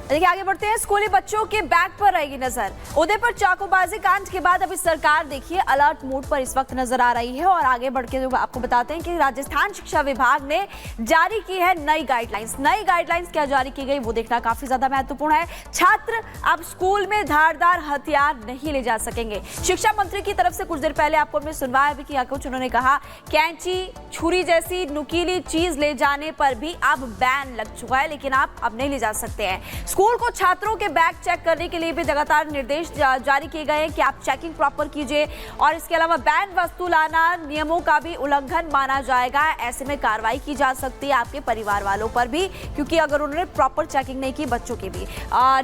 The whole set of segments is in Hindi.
देखिए आगे बढ़ते हैं। स्कूली बच्चों के बैग पर रहेगी नजर। उदयपुर चाकूबाजी कांड के बाद अभी सरकार देखिए अलर्ट मोड पर इस वक्त नजर आ रही है। और आगे बढ़ के आपको बताते हैं कि राजस्थान शिक्षा विभाग ने जारी की है नई गाइडलाइंस। नई गाइडलाइंस क्या जारी की गई वो देखना काफी ज्यादा महत्वपूर्ण है। छात्र अब स्कूल में धारदार हथियार नहीं ले जा सकेंगे। शिक्षा मंत्री की तरफ से कुछ देर पहले आपको हमने सुनवाया भी किया, कुछ उन्होंने कहा कैंची छुरी जैसी नुकीली चीज ले जाने पर भी अब बैन लग चुका है, लेकिन आप अब नहीं ले जा सकते हैं। स्कूल को छात्रों के बैग चेक करने के लिए भी लगातार निर्देश जारी किए गए हैं कि आप चेकिंग प्रॉपर कीजिए। और इसके अलावा बैन वस्तु लाना नियमों का भी उल्लंघन माना जाएगा। ऐसे में कार्रवाई की जा सकती है आपके परिवार वालों पर भी, क्योंकि अगर उन्होंने प्रॉपर चेकिंग नहीं की, बच्चों की भी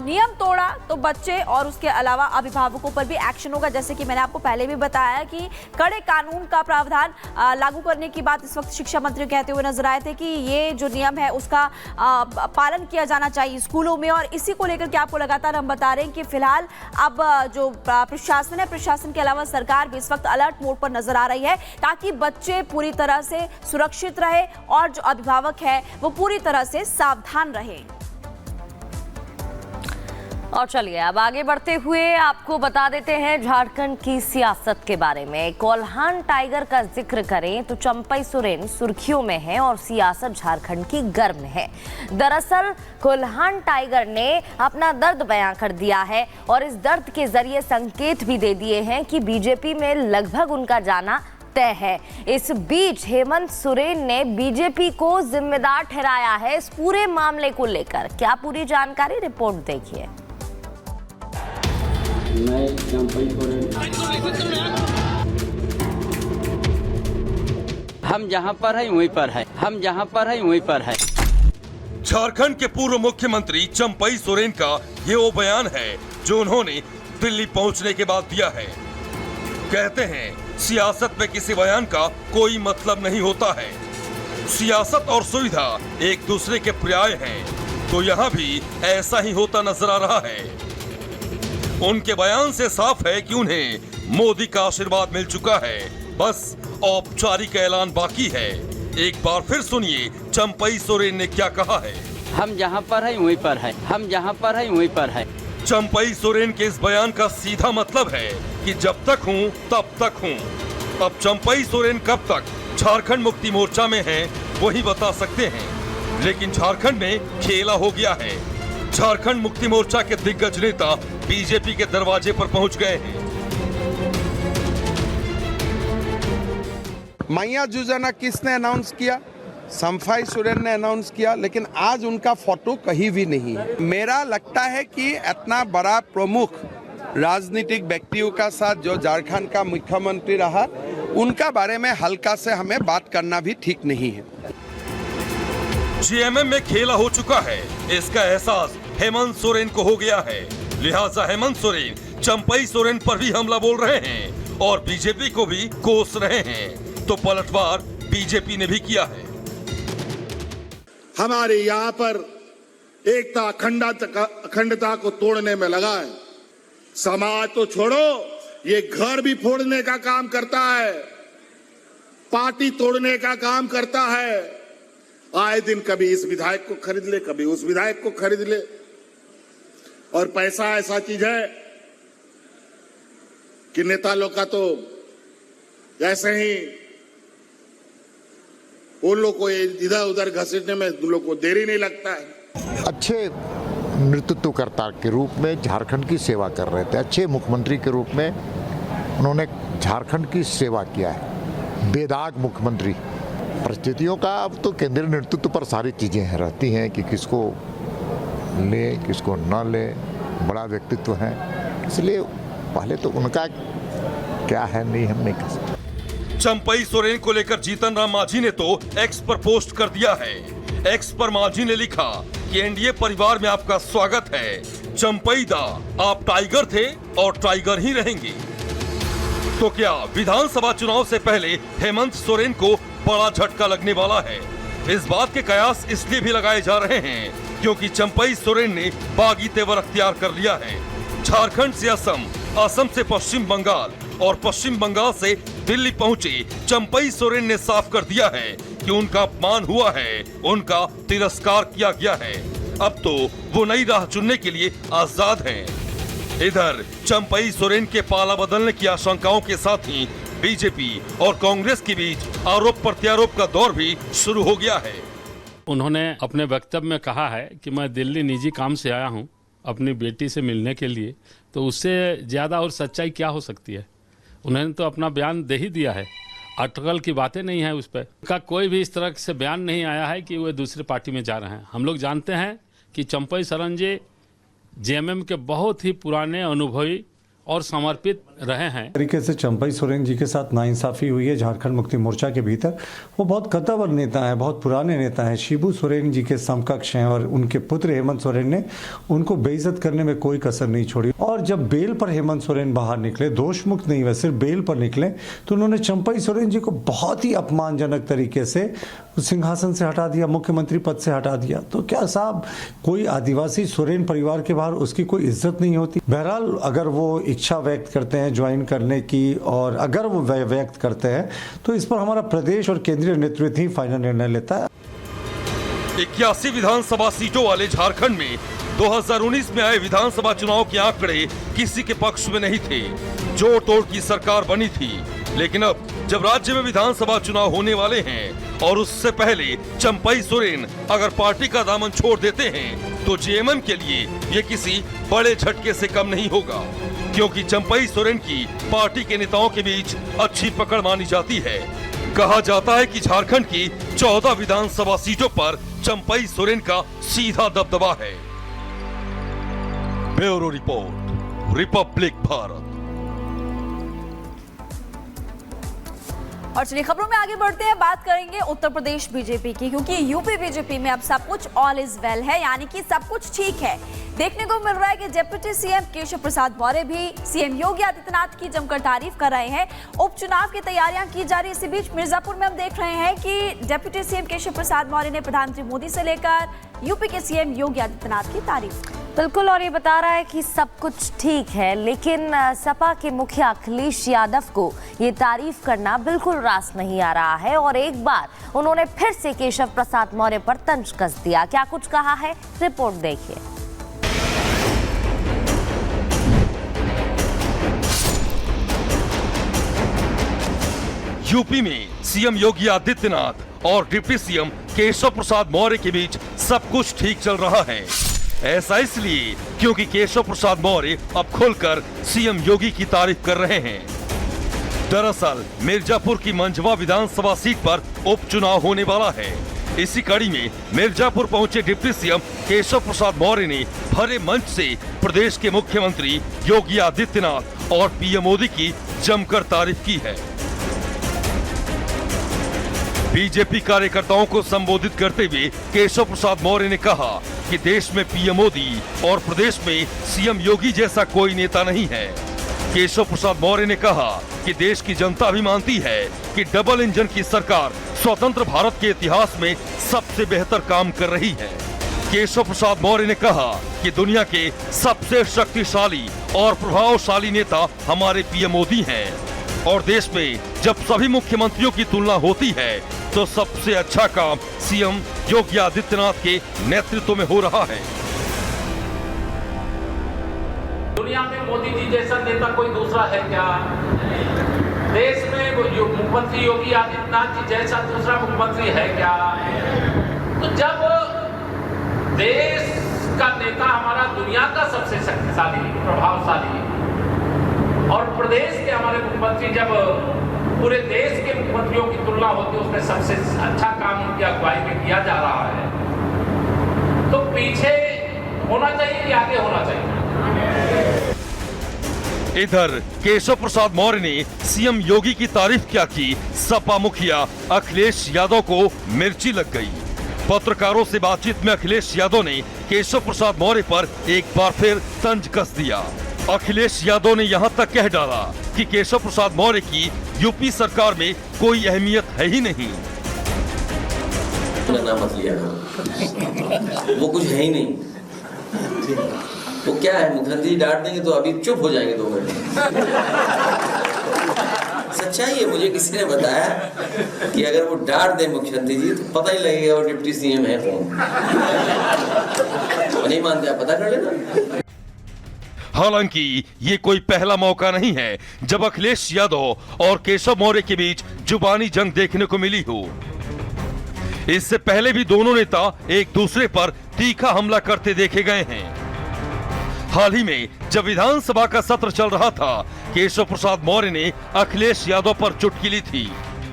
नियम तोड़ा तो बच्चे और उसके अलावा अभिभावकों पर भी एक्शन होगा। जैसे कि मैंने आपको पहले भी बताया कि कड़े कानून का प्रावधान लागू करने की बात इस वक्त शिक्षा मंत्री कहते हुए नजर आए थे कि ये जो नियम है उसका पालन किया जाना चाहिए स्कूलों में। और इसी को लेकर के आपको लगातार हम बता रहे हैं कि फिलहाल अब जो प्रशासन है, प्रशासन के अलावा सरकार भी इस वक्त अलर्ट मोड पर नजर आ रही है, ताकि बच्चे पूरी तरह से सुरक्षित रहे और जो अभिभावक है वो पूरी तरह से सावधान रहे। और चलिए अब आगे बढ़ते हुए आपको बता देते हैं झारखंड की सियासत के बारे में। कोल्हान टाइगर का जिक्र करें तो चंपई सोरेन सुर्खियों में है और सियासत झारखंड की गर्म है। दरअसल कोल्हान टाइगर ने अपना दर्द बयां कर दिया है और इस दर्द के जरिए संकेत भी दे दिए हैं कि बीजेपी में लगभग उनका जाना तय है। इस बीच हेमंत सोरेन ने बीजेपी को जिम्मेदार ठहराया है इस पूरे मामले को लेकर। क्या पूरी जानकारी, रिपोर्ट देखिए। हम जहाँ पर है वहीं पर है, हम जहाँ पर है वहीं पर है। झारखंड के पूर्व मुख्यमंत्री चंपई सोरेन का ये वो बयान है जो उन्होंने दिल्ली पहुंचने के बाद दिया है। कहते हैं सियासत में किसी बयान का कोई मतलब नहीं होता है। सियासत और सुविधा एक दूसरे के पर्याय हैं, तो यहाँ भी ऐसा ही होता नजर आ रहा है। उनके बयान से साफ है कि उन्हें मोदी का आशीर्वाद मिल चुका है, बस औपचारिक ऐलान बाकी है। एक बार फिर सुनिए चंपई सोरेन ने क्या कहा है। हम जहाँ पर है वहीं पर है, हम जहाँ पर है वहीं पर है। चंपई सोरेन के इस बयान का सीधा मतलब है कि जब तक हूँ तब तक हूँ। अब चंपई सोरेन कब तक झारखंड मुक्ति मोर्चा में हैं, वही बता सकते हैं। लेकिन झारखंड में खेला हो गया है। झारखंड मुक्ति मोर्चा के दिग्गज नेता बीजेपी के दरवाजे पर पहुंच गए हैं। मैया जुजाना किसने अनाउंस किया? चंपई सोरेन ने अनाउंस किया, लेकिन आज उनका फोटो कहीं भी नहीं है। मेरा लगता है कि इतना बड़ा प्रमुख राजनीतिक व्यक्तियों का साथ जो झारखंड का मुख्यमंत्री रहा, उनका बारे में हल्का से हमें बात करना भी ठीक नहीं है। जेएमएम में खेला हो चुका है, इसका एहसास हेमंत सोरेन को हो गया है। लिहाजा हेमंत सोरेन चंपई सोरेन पर भी हमला बोल रहे हैं और बीजेपी को भी कोस रहे हैं। तो पलटवार बीजेपी ने भी किया है। हमारे यहाँ पर एकता अखंडता को तोड़ने में लगा है। समाज तो छोड़ो, ये घर भी फोड़ने का काम करता है, पार्टी तोड़ने का काम करता है। आए दिन कभी इस विधायक को खरीद ले, कभी उस विधायक को खरीद ले। और पैसा ऐसा चीज है कि नेता लोग का तो ऐसे ही उन लोग को इधर उधर घसीटने में उन लोग को देरी नहीं लगता है। अच्छे नेतृत्वकर्ता के रूप में झारखंड की सेवा कर रहे थे। अच्छे मुख्यमंत्री के रूप में उन्होंने झारखंड की सेवा किया है। बेदाग मुख्यमंत्री। परिस्थितियों का अब तो केंद्रीय नेतृत्व पर सारी चीज़ें रहती हैं कि किसको ले किसको न ले। बड़ा व्यक्तित्व है, इसलिए पहले तो उनका क्या है नहीं हम नहीं कह सकते। चंपई सोरेन को लेकर जीतन राम मांझी ने तो एक्स पर पोस्ट कर दिया है। एक्स पर मांझी ने लिखा कि एनडीए परिवार में आपका स्वागत है। चंपई दा, आप टाइगर थे और टाइगर ही रहेंगे। तो क्या विधानसभा चुनाव से पहले हेमंत सोरेन को बड़ा झटका लगने वाला है? इस बात के कयास इसलिए भी लगाए जा रहे हैं क्योंकि चंपई सोरेन ने बागी तेवर अख्तियार कर लिया है। झारखंड से असम, असम से पश्चिम बंगाल और पश्चिम बंगाल से दिल्ली पहुंचे चंपई सोरेन ने साफ कर दिया है कि उनका अपमान हुआ है, उनका तिरस्कार किया गया है। अब तो वो नई राह चुनने के लिए आजाद हैं। इधर चंपई सोरेन के पाला बदलने की आशंकाओं के साथ ही बीजेपी और कांग्रेस के बीच आरोप प्रत्यारोप का दौर भी शुरू हो गया है। उन्होंने अपने वक्तव्य में कहा है कि मैं दिल्ली निजी काम से आया हूं अपनी बेटी से मिलने के लिए, तो उससे ज़्यादा और सच्चाई क्या हो सकती है। उन्होंने तो अपना बयान दे ही दिया है, अटकल की बातें नहीं है उस पर। का कोई भी इस तरह से बयान नहीं आया है कि वे दूसरी पार्टी में जा रहे हैं। हम लोग जानते हैं कि चंपई सोरेन जी जेएमएम के बहुत ही पुराने अनुभवी और समर्पित रहे हैं। तरीके से चंपई सोरेन जी के साथ नाइंसाफी हुई है झारखंड मुक्ति मोर्चा के भीतर। वो बहुत कद्दावर नेता है, बहुत पुराने नेता हैं, शिबू सोरेन जी के समकक्ष हैं और उनके पुत्र हेमंत सोरेन ने उनको बेइज्जत करने में कोई कसर नहीं छोड़ी। और जब बेल पर हेमंत सोरेन बाहर निकले, दोष मुक्त नहीं हुए, सिर्फ बेल पर निकले, तो उन्होंने चंपई सोरेन जी को बहुत ही अपमानजनक तरीके से सिंहासन से हटा दिया, मुख्यमंत्री पद से हटा दिया। तो क्या साहब कोई आदिवासी सोरेन परिवार के बाहर उसकी कोई इज्जत नहीं होती? बहरहाल अगर वो इच्छा व्यक्त करते हैं ज्वाइन करने की, और अगर वो व्यक्त करते हैं, तो इस पर हमारा प्रदेश और केंद्रीय नेतृत्व ही फाइनल निर्णय लेता है। 81 विधानसभा सीटों वाले झारखंड में 2019 में आए विधानसभा चुनाव के आंकड़े किसी के पक्ष में नहीं थे। जोड़ तोड़ की सरकार बनी थी, लेकिन अब जब राज्य में विधानसभा चुनाव होने वाले हैं और उससे पहले चंपई सोरेन अगर पार्टी का दामन छोड़ देते हैं, तो जेएमएम के लिए ये किसी बड़े झटके से कम नहीं होगा, क्योंकि चंपई सोरेन की पार्टी के नेताओं के बीच अच्छी पकड़ मानी जाती है। कहा जाता है कि झारखंड की 14 विधानसभा सीटों पर चंपई सोरेन का सीधा दबदबा है। Bureau report, Republic Bharat. और चलिए खबरों में आगे बढ़ते हैं, बात करेंगे उत्तर प्रदेश बीजेपी की, क्योंकि यूपी बीजेपी में अब सब कुछ ऑल इज वेल है, यानी कि सब कुछ ठीक है। देखने को मिल रहा है कि डिप्टी सीएम केशव प्रसाद मौर्य भी सीएम योगी आदित्यनाथ की जमकर तारीफ कर रहे हैं। उपचुनाव की तैयारियां की जा रही है। इसी बीच मिर्जापुर में हम देख रहे हैं कि डिप्टी सीएम केशव प्रसाद मौर्य ने प्रधानमंत्री मोदी से लेकर यूपी के सीएम योगी आदित्यनाथ की तारीफ की। बिल्कुल, और ये बता रहा है कि सब कुछ ठीक है, लेकिन सपा के मुखिया अखिलेश यादव को ये तारीफ करना बिल्कुल रास नहीं आ रहा है और एक बार उन्होंने फिर से केशव प्रसाद मौर्य पर तंज कस दिया। क्या कुछ कहा है, रिपोर्ट देखिए। यूपी में सीएम योगी आदित्यनाथ और डिप्टी सीएम केशव प्रसाद मौर्य के बीच सब कुछ ठीक चल रहा है। ऐसा इसलिए क्योंकि केशव प्रसाद मौर्य अब खुलकर सीएम योगी की तारीफ कर रहे हैं। दरअसल मिर्जापुर की मंझवा विधानसभा सीट पर उपचुनाव होने वाला है। इसी कड़ी में मिर्जापुर पहुंचे डिप्टी सीएम केशव प्रसाद मौर्य ने भरे मंच से प्रदेश के मुख्यमंत्री योगी आदित्यनाथ और पीएम मोदी की जमकर तारीफ की है। बीजेपी कार्यकर्ताओं को संबोधित करते हुए केशव प्रसाद मौर्य ने कहा कि देश में पीएम मोदी और प्रदेश में सीएम योगी जैसा कोई नेता नहीं है। केशव प्रसाद मौर्य ने कहा कि देश की जनता भी मानती है कि डबल इंजन की सरकार स्वतंत्र भारत के इतिहास में सबसे बेहतर काम कर रही है। केशव प्रसाद मौर्य ने कहा कि दुनिया के सबसे शक्तिशाली और प्रभावशाली नेता हमारे पीएम मोदी हैं और देश में जब सभी मुख्यमंत्रियों की तुलना होती है तो सबसे अच्छा काम सीएम योगी आदित्यनाथ के नेतृत्व में हो रहा है। दुनिया में मोदी जी जैसा नेता कोई दूसरा है क्या? देश में मुख्यमंत्री योगी आदित्यनाथ जी जैसा दूसरा मुख्यमंत्री है क्या? तो जब देश का नेता हमारा दुनिया का सबसे शक्तिशाली प्रभावशाली और प्रदेश के हमारे मुख्यमंत्री जब पूरे देश के मुख्यमंत्रियों की तुलना होती है उसमें सबसे अच्छा काम उनकी अगुवाई में किया जा रहा है, तो पीछे होना चाहिए कि आगे होना चाहिए? इधर केशव प्रसाद मौर्य ने सीएम योगी की तारीफ क्या की, सपा मुखिया अखिलेश यादव को मिर्ची लग गई। पत्रकारों से बातचीत में अखिलेश यादव ने केशव प्रसाद मौर्य पर एक बार फिर तंज कस दिया। अखिलेश यादव ने यहां तक कह डाला कि केशव प्रसाद मौर्य की यूपी सरकार में कोई अहमियत है ही नहीं। मत लिया वो कुछ है ही नहीं। वो क्या है, मुख्यमंत्री डांट देंगे तो अभी चुप हो जाएंगे 2 मिनट। सच्चाई है, मुझे किसी ने बताया कि अगर वो डांट दे मुख्यमंत्री जी तो पता ही लगेगा वो डिप्टी सीएम है कौन। नहीं मानते आप पता कर लेना। हालांकि ये कोई पहला मौका नहीं है जब अखिलेश यादव और केशव मौर्य के बीच जुबानी जंग देखने को मिली हो। इससे पहले भी दोनों नेता एक दूसरे पर तीखा हमला करते देखे गए हैं। हाल ही में जब विधानसभा का सत्र चल रहा था, केशव प्रसाद मौर्य ने अखिलेश यादव पर चुटकी ली थी।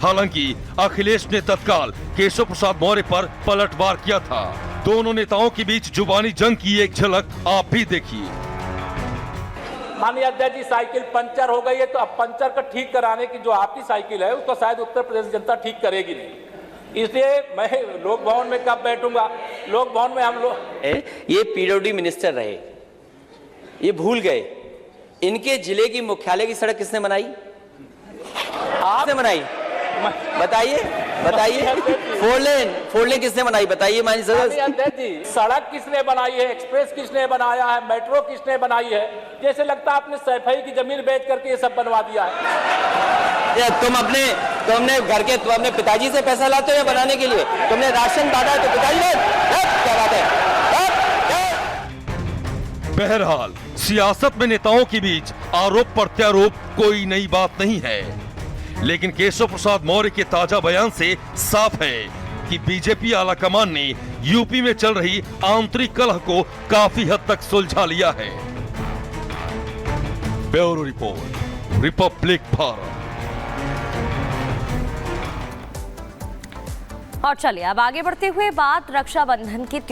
हालांकि अखिलेश ने तत्काल केशव प्रसाद मौर्य पर पलटवार किया था। दोनों नेताओं के बीच जुबानी जंग की एक झलक आप भी देखिए। माननीय अध्यक्ष जी, साइकिल पंचर हो गई है तो अब पंचर को ठीक कराने की जो आपकी साइकिल है उसको शायद उत्तर प्रदेश जनता ठीक करेगी नहीं, इसलिए मैं लोक भवन में कब बैठूंगा। लोक भवन में हम लोग ये पीडब्ल्यूडी मिनिस्टर रहे, ये भूल गए इनके जिले की मुख्यालय की सड़क किसने बनाई? आपने बनाई? बताइए बताइए। फोर लेन किसने बनाई बताइए? माननीय अध्यक्ष जी, सड़क किसने बनाई है, एक्सप्रेस किसने बनाया है, मेट्रो किसने बनाई है? जैसे लगता है आपने सैफई की जमीन बेच करके ये सब बनवा दिया है। तुमने घर के तुम अपने पिताजी से पैसा लाते हो या बनाने के लिए? तुमने राशन बांटा है तो पिताजी ने क्या बात है? बहरहाल सियासत में नेताओं के बीच आरोप प्रत्यारोप कोई नई बात नहीं है, लेकिन केशव प्रसाद मौर्य के ताजा बयान से साफ है कि बीजेपी आलाकमान ने यूपी में चल रही आंतरिक कलह को काफी हद तक सुलझा लिया है। Bureau report, Republic Bharat. और चलिए अब आगे बढ़ते हुए बात रक्षाबंधन की